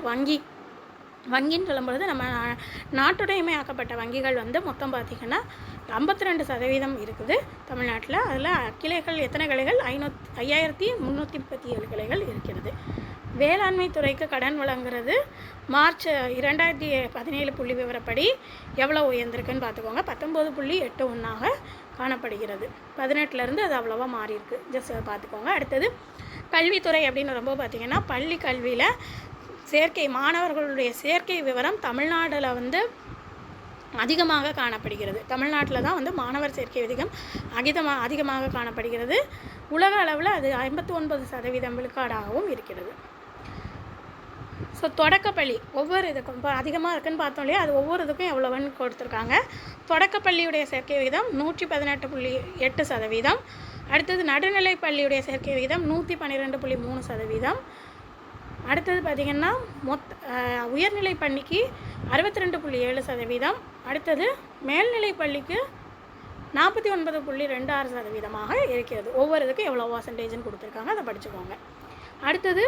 வங்கின்னு சொல்லும்பொழுது நம்ம நாட்டுடைமையாக்கப்பட்ட வங்கிகள் வந்து மொத்தம் பார்த்திங்கன்னா 52% இருக்குது தமிழ்நாட்டில். அதில் கிளைகள் எத்தனை கிளைகள்? 5337 கிளைகள் இருக்கிறது. வேளாண்மை துறைக்கு கடன் வழங்குறது மார்ச் 2017 புள்ளி விவரப்படி எவ்வளோ உயர்ந்திருக்குன்னு பார்த்துக்கோங்க. 19.81 காணப்படுகிறது. 18லேருந்து அது அவ்வளோவா மாறி இருக்குது. ஜஸ்ட் அதை பார்த்துக்கோங்க. அடுத்தது கல்வித்துறை அப்படின்னு ரொம்ப பார்த்திங்கன்னா பள்ளி கல்வியில் மாணவர்களுடைய சேர்க்கை விவரம் தமிழ்நாட்டில் வந்து அதிகமாக காணப்படுகிறது. தமிழ்நாட்டில் தான் வந்து மாணவர் சேர்க்கை விகிதம் அதிகமாக காணப்படுகிறது. உலக அளவில் அது 59% விழுக்காடாகவும் இருக்கிறது. ஸோ தொடக்கப்பள்ளி ஒவ்வொரு இதுக்கும் இப்போ அதிகமாக இருக்குதுன்னு பார்த்தோம் இல்லையா, அது ஒவ்வொரு இதுக்கும் எவ்வளோன்னு கொடுத்துருக்காங்க. தொடக்கப்பள்ளியுடைய சேர்க்கை விகிதம் 118.8%. அடுத்தது நடுநிலை பள்ளியுடைய சேர்க்கை விகிதம் 112.3%. அடுத்தது பார்த்திங்கன்னா உயர்நிலை பள்ளிக்கு 62.7%. அடுத்தது மேல்நிலை பள்ளிக்கு 49.26% இருக்கிறது. ஒவ்வொரு இதுக்கும் எவ்வளோ பர்சன்டேஜ்னு கொடுத்துருக்காங்க, அதை படிச்சுக்கோங்க. அடுத்தது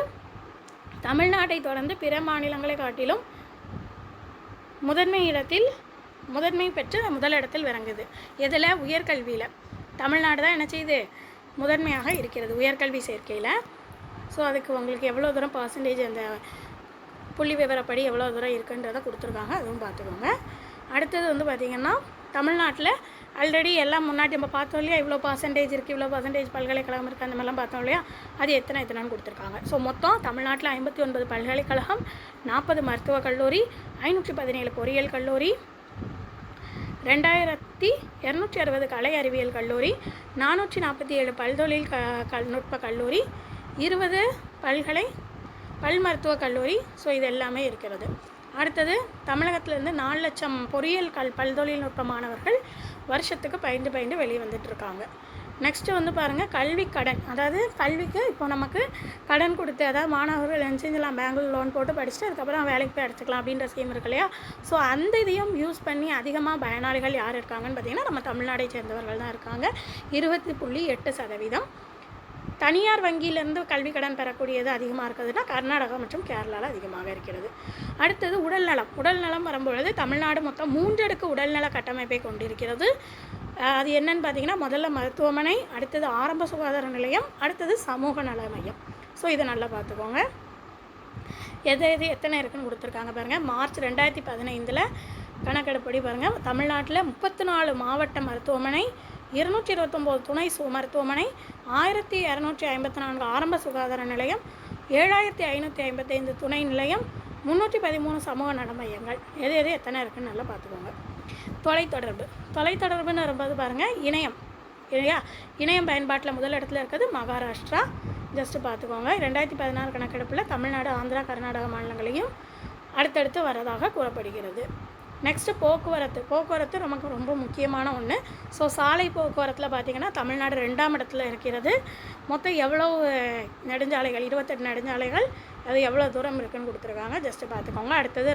தமிழ்நாட்டை தொடர்ந்து பிற மாநிலங்களை காட்டிலும் முதன்மை பெற்று முதலிடத்தில் விளங்குது. இதில் உயர்கல்வியில் தமிழ்நாடு தான் என்ன செய்யுது, முதன்மையாக இருக்கிறது உயர்கல்வி சேர்க்கையில். ஸோ அதுக்கு உங்களுக்கு எவ்வளோ தூரம் பர்சன்டேஜ் அந்த புள்ளி விவரப்படி எவ்வளோ தூரம் இருக்குன்றதை கொடுத்துருக்காங்க, அதுவும் பார்த்துக்கோங்க. அடுத்தது வந்து பார்த்திங்கன்னா தமிழ்நாட்டில் ஆல்ரெடி எல்லாம் முன்னாடி நம்ம பார்த்தோம் இல்லையா, இவ்வளோ பர்சன்டேஜ் இருக்குது, இவ்வளோ பர்சன்டேஜ் பல்கலைக்கழகம் இருக்குது, அந்த மாதிரிலாம் பார்த்தோம் இல்லையா, அது எத்தனைன்னு கொடுத்துருக்காங்க. ஸோ மொத்தம் தமிழ்நாட்டில் 59 பல்கலைக்கழகம், 40 மருத்துவக் கல்லூரி, 517 பொறியியல் கல்லூரி, 2260 கலை அறிவியல் கல்லூரி, 447 பல்தொழில் நுட்ப கல்லூரி, 20 பல் மருத்துவக் கல்லூரி. ஸோ இது எல்லாமே இருக்கிறது. அடுத்தது தமிழகத்திலேருந்து 4 லட்சம் பொறியியல் பல்தொழில்நுட்ப மாணவர்கள் வருஷத்துக்கு பயின்று வெளியே வந்துட்டுருக்காங்க. நெக்ஸ்ட்டு வந்து பாருங்கள் கல்வி கடன், அதாவது கல்விக்கு இப்போ நமக்கு கடன் கொடுத்து, அதாவது மாணவர்கள் என்ன செஞ்சலாம், பேங்கில் லோன் போட்டு படிச்சுட்டு அதுக்கப்புறம் வேலைக்கு போய் அடிச்சுக்கலாம் அப்படின்ற ஸ்கீம் இருக்கு இல்லையா. ஸோ அந்த இதையும் யூஸ் பண்ணி அதிகமாக பயனாளிகள் யார் இருக்காங்கன்னு பார்த்திங்கன்னா நம்ம தமிழ்நாடை சேர்ந்தவர்கள் தான் இருக்காங்க. 20.8%. தனியார் வங்கியிலேருந்து கல்வி கடன் பெறக்கூடியது அதிகமாக இருக்குதுன்னா கர்நாடகா மற்றும் கேரளாவில் அதிகமாக இருக்கிறது. அடுத்தது உடல்நலம் வரும்பொழுது தமிழ்நாடு மொத்தம் 3 அடுக்கு உடல்நல கட்டமைப்பை கொண்டிருக்கிறது. அது என்னன்னு பார்த்தீங்கன்னா, முதல்ல மருத்துவமனை, அடுத்தது ஆரம்ப சுகாதார நிலையம், அடுத்தது சமூக நல மையம். ஸோ இதை நல்லா பார்த்துக்கோங்க. எத்தனை இருக்குன்னு கொடுத்துருக்காங்க பாருங்கள். மார்ச் 2015 கணக்கெடுப்படி பாருங்கள், தமிழ்நாட்டில் 34 மாவட்ட மருத்துவமனை, 229 துணை மருத்துவமனை, 1254 ஆரம்ப சுகாதார நிலையம், 7555 துணை நிலையம், 313 சமூக நல மையங்கள். எத்தனை இருக்குன்னு நல்லா பார்த்துக்கோங்க. தொலைத்தொடர்புன்னு வரும்போது பாருங்கள், இணையம் பயன்பாட்டில் முதல் இடத்துல இருக்கிறது மகாராஷ்டிரா. ஜஸ்ட்டு பார்த்துக்கோங்க. 2016 கணக்கெடுப்பில் தமிழ்நாடு, ஆந்திரா, கர்நாடகா மாநிலங்களையும் அடுத்தடுத்து வரதாக கூறப்படுகிறது. நெக்ஸ்ட்டு போக்குவரத்து நமக்கு ரொம்ப முக்கியமான ஒன்று. ஸோ சாலை போக்குவரத்தில் பார்த்திங்கன்னா தமிழ்நாடு 2ஆம் இடத்துல இருக்கிறது. மொத்தம் எவ்வளோ நெடுஞ்சாலைகள், 28 நெடுஞ்சாலைகள், அது எவ்வளோ தூரம் இருக்குதுன்னு கொடுத்துருக்காங்க. ஜஸ்ட்டு பார்த்துக்கோங்க. அடுத்தது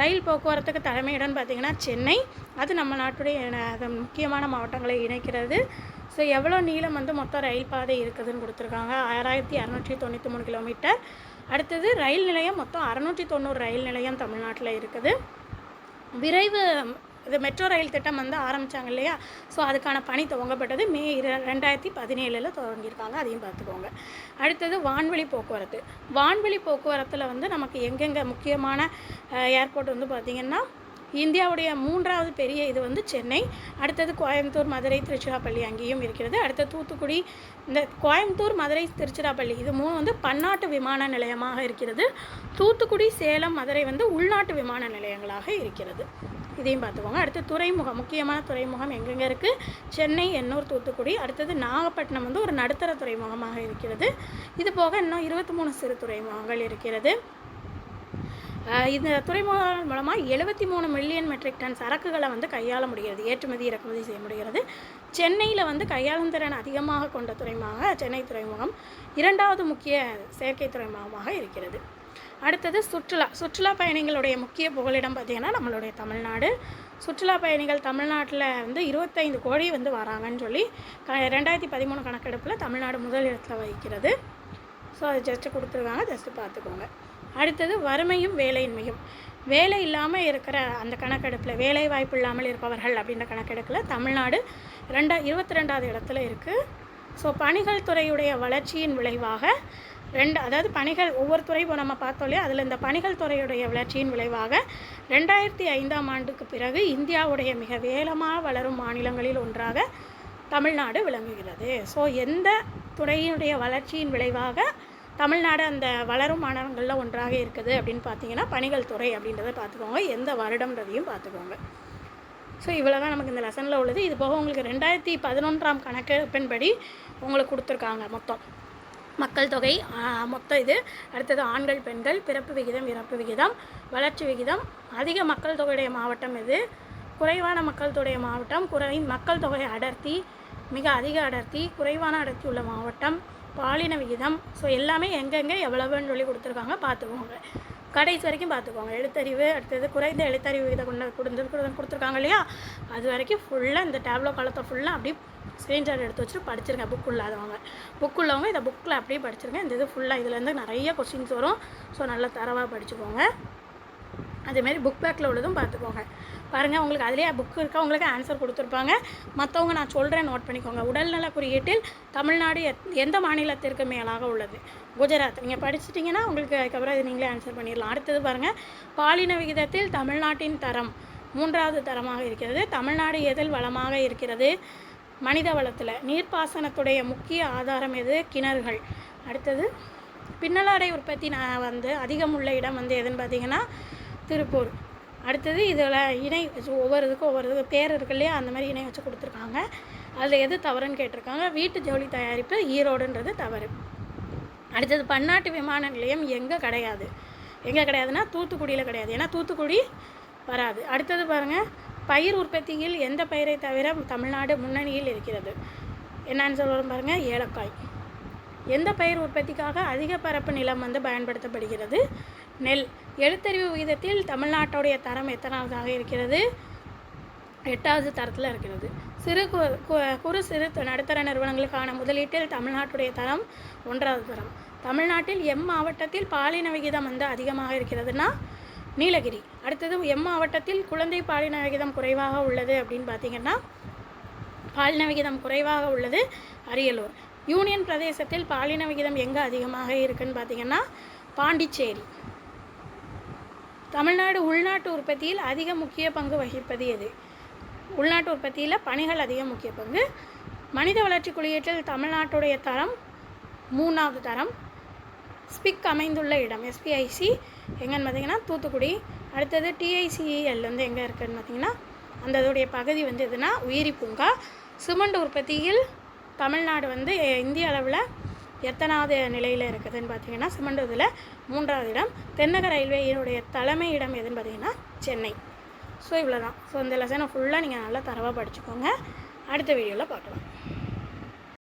ரயில் போக்குவரத்துக்கு தலைமையிடம்னு பார்த்திங்கன்னா சென்னை. அது நம்ம நாட்டுடைய முக்கியமான மாவட்டங்களை இணைக்கிறது. ஸோ எவ்வளோ நீளம் மொத்தம் ரயில் பாதை இருக்குதுன்னு கொடுத்துருக்காங்க. 6293 கிலோமீட்டர். அடுத்தது ரயில் நிலையம் மொத்தம் 690 ரயில் நிலையம் தமிழ்நாட்டில் இருக்குது. இது மெட்ரோ ரயில் திட்டம் ஆரம்பித்தாங்க இல்லையா? ஸோ அதுக்கான பணி துவங்கப்பட்டது மே 2017 துவங்கியிருக்காங்க. அதையும் பார்த்துக்கோங்க. அடுத்தது வான்வெளி போக்குவரத்தில் நமக்கு எங்கெங்கே முக்கியமான ஏர்போர்ட் பார்த்திங்கன்னா, இந்தியாவுடைய 3வது பெரிய இது சென்னை. அடுத்தது கோயம்புத்தூர், மதுரை, திருச்சிராப்பள்ளி அங்கேயும் இருக்கிறது. அடுத்தது தூத்துக்குடி. இந்த கோயம்புத்தூர், மதுரை, திருச்சிராப்பள்ளி இது 3 பன்னாட்டு விமான நிலையமாக இருக்கிறது. தூத்துக்குடி, சேலம், மதுரை உள்நாட்டு விமான நிலையங்களாக இருக்கிறது. இதையும் பார்த்துக்கோங்க. அடுத்து முக்கியமான துறைமுகம் எங்கெங்கே இருக்குது? சென்னை, எண்ணூர், தூத்துக்குடி. அடுத்தது நாகப்பட்டினம் ஒரு நடுத்தர துறைமுகமாக இருக்கிறது. இது போக இன்னும் 23 சிறு துறைமுகங்கள் இருக்கிறது. இந்த துறைமுகங்கள் மூலமாக 73 மில்லியன் மெட்ரிக் டன் சரக்குகளை கையாள முடிகிறது, ஏற்றுமதி இறக்குமதி செய்ய முடிகிறது. சென்னையில் கையாளும் திறன் அதிகமாக கொண்ட துறைமுகமாக சென்னை துறைமுகம் 2வது முக்கிய செயற்கை துறைமுகமாக இருக்கிறது. அடுத்தது சுற்றுலா பயணிகளுடைய முக்கிய புகலிடம் பார்த்திங்கன்னா நம்மளுடைய தமிழ்நாடு. சுற்றுலா பயணிகள் தமிழ்நாட்டில் 25 கோடி வராங்கன்னு சொல்லி 2013 கணக்கெடுப்பில் தமிழ்நாடு முதல் இடத்துல வகிக்கிறது. ஸோ அது ஜஸ்ட்டு கொடுத்துருக்காங்க. ஜஸ்ட்டு பார்த்துக்கோங்க. அடுத்தது வறுமையும் வேலையின்மையும். வேலை இல்லாமல் இருக்கிற அந்த கணக்கெடுப்பில், வேலை வாய்ப்பு இல்லாமல் இருப்பவர்கள் அப்படின்ற கணக்கெடுப்பில் தமிழ்நாடு 22வது இடத்துல இருக்குது. ஸோ பணிகள் துறையுடைய வளர்ச்சியின் விளைவாக அதாவது பணிகள் ஒவ்வொரு துறை நம்ம பார்த்தோம் இல்லையா, அதில் இந்த பணிகள் துறையுடைய வளர்ச்சியின் விளைவாக 2005ஆம் ஆண்டுக்கு பிறகு இந்தியாவுடைய மிக வேகமாக வளரும் மாநிலங்களில் ஒன்றாக தமிழ்நாடு விளங்குகிறது. ஸோ எந்த துறையினுடைய வளர்ச்சியின் விளைவாக தமிழ்நாடு அந்த வளரும் மாநிலங்களில் ஒன்றாக இருக்குது அப்படின்னு பார்த்தீங்கன்னா பணிகள் துறை அப்படின்றத பார்த்துக்கோங்க. எந்த வருடம்ன்றதையும் பார்த்துக்கோங்க. ஸோ இவ்வளோ தான் நமக்கு இந்த லெசனில் உள்ளது. இது போக உங்களுக்கு 2011ஆம் கணக்கெடுப்பின்படி உங்களுக்கு கொடுத்துருக்காங்க மொத்தம் மக்கள் தொகை மொத்தம் இது. அடுத்தது ஆண்கள், பெண்கள், பிறப்பு விகிதம், இறப்பு விகிதம், வளர்ச்சி விகிதம், அதிக மக்கள் தொகையுடைய மாவட்டம் எது, குறைவான மக்கள் தொகையுடைய மாவட்டம், மக்கள் தொகை அடர்த்தி, மிக அதிக அடர்த்தி, குறைவான அடர்த்தி உள்ள மாவட்டம், பாலின விகிதம். ஸோ எல்லாமே எங்கெங்கே எவ்வளவுன்னு சொல்லி கொடுத்துருக்காங்க பார்த்துக்கோங்க. கடைசி வரைக்கும் பார்த்துக்கோங்க. எழுத்தறிவு, அடுத்தது குறைந்த எழுத்தறிவு விகிதம் கொடுத்துருக்காங்க இல்லையா, அது வரைக்கும் ஃபுல்லாக இந்த டேப்லோ காலத்தை ஃபுல்லாக அப்படியே ஸ்க்ரீன்ஷாட் எடுத்து வச்சுட்டு படிச்சிருங்க. புக் உள்ளவங்க இதை புக்கில் அப்படியே படிச்சிருங்க. இந்த இது ஃபுல்லாக இதுலேருந்து நிறைய கொஸ்டின்ஸ் வரும். ஸோ நல்லா தரவாக படிச்சுக்கோங்க. அதேமாரி புக் பேக்கில் உள்ளதும் பார்த்துக்கோங்க. பாருங்கள், உங்களுக்கு அதிலே புக் இருக்கா, உங்களுக்கு ஆன்சர் கொடுத்துருப்பாங்க. மற்றவங்க நான் சொல்கிறேன், நோட் பண்ணிக்கோங்க. உடல்நல குறியீட்டில் தமிழ்நாடு எந்த மாநிலத்திற்கு மேலாக உள்ளது? குஜராத். நீங்கள் படிச்சிட்டிங்கன்னா உங்களுக்கு அதுக்கப்புறம் இது நீங்களே ஆன்சர் பண்ணிடலாம். அடுத்தது பாருங்கள், பாலின விகிதத்தில் தமிழ்நாட்டின் தரம் 3வது தரமாக இருக்கிறது. தமிழ்நாடு எதில் வளமாக இருக்கிறது? மனித வளத்தில். நீர்ப்பாசனத்துடைய முக்கிய ஆதாரம் எது? கிணறுகள். அடுத்தது பின்னலாடை உற்பத்தி அதிகம் உள்ள இடம் எதுன்னு பார்த்தீங்கன்னா திருப்பூர். அடுத்தது இதில் இணை ஒவ்வொரு இதுக்கும் பேர் இருக்கு இல்லையா, அந்த மாதிரி இணை வச்சு கொடுத்துருக்காங்க. அதில் எது தவறுன்னு கேட்டிருக்காங்க. வீட்டு ஜவுளி தயாரிப்பு ஈரோடுன்றது தவறு. அடுத்தது பன்னாட்டு விமான நிலையம் எங்கே கிடையாதுன்னா தூத்துக்குடியில் கிடையாது, ஏன்னா தூத்துக்குடி வராது. அடுத்தது பாருங்கள், பயிர் உற்பத்தியில் எந்த பயிரை தவிர தமிழ்நாடு முன்னணியில் இருக்கிறது? என்னன்னு சொல்கிறோம் பாருங்கள், ஏலக்காய். எந்த பயிர் உற்பத்திக்காக அதிக பரப்பு நிலம் பயன்படுத்தப்படுகிறது? நெல். எழுத்தறிவு விகிதத்தில் தமிழ்நாட்டுடைய தரம் எத்தனாவதாக இருக்கிறது? 8வது தரத்தில் இருக்கிறது. ஸோ குறு சிறு நடுத்தர நிறுவனங்களுக்கான முதலீட்டில் தமிழ்நாட்டுடைய தரம் 1வது தரம். தமிழ்நாட்டில் மாவட்டத்தில் பாலின விகிதம் வந்து அதிகமாக இருக்கிறதுனா நீலகிரி. அடுத்தது மாவட்டத்தில் குழந்தை பாலின விகிதம் குறைவாக உள்ளது அப்படின்னு பார்த்திங்கன்னா பாலின விகிதம் குறைவாக உள்ளது அரியலூர். யூனியன் பிரதேசத்தில் பாலின விகிதம் எங்கே அதிகமாக இருக்குன்னு பார்த்திங்கன்னா பாண்டிச்சேரி. தமிழ்நாடு உள்நாட்டு உற்பத்தியில் அதிக முக்கிய பங்கு வகிப்பது எது? உள்நாட்டு உற்பத்தியில் பணிகள் அதிக முக்கிய பங்கு. மனித வளர்ச்சி குறியீட்டில் தமிழ்நாட்டுடைய தரம் 3வது தரம். ஸ்பிக் அமைந்துள்ள இடம் SPIC எங்கன்னு பார்த்திங்கன்னா தூத்துக்குடி. அடுத்தது TICEL வந்து எங்கே இருக்குதுன்னு பார்த்திங்கன்னா அந்த இதோடைய பகுதி வந்து எதுனா உயிரி பூங்கா. சிமெண்ட் உற்பத்தியில் தமிழ்நாடு வந்து இந்திய அளவில் எத்தனாவது நிலையில் இருக்குதுன்னு பார்த்திங்கன்னா சிமெண்ட் இதில் 3வது இடம். தென்னக ரயில்வேயினுடைய தலைமை இடம் எதுன்னு பார்த்திங்கன்னா சென்னை. ஸோ இவ்வளோ தான். ஸோ இந்த லெசனை ஃபுல்லாக நீங்கள் நல்லா தரவாக படிச்சுக்கோங்க. அடுத்த வீடியோவில் பார்க்கலாம்.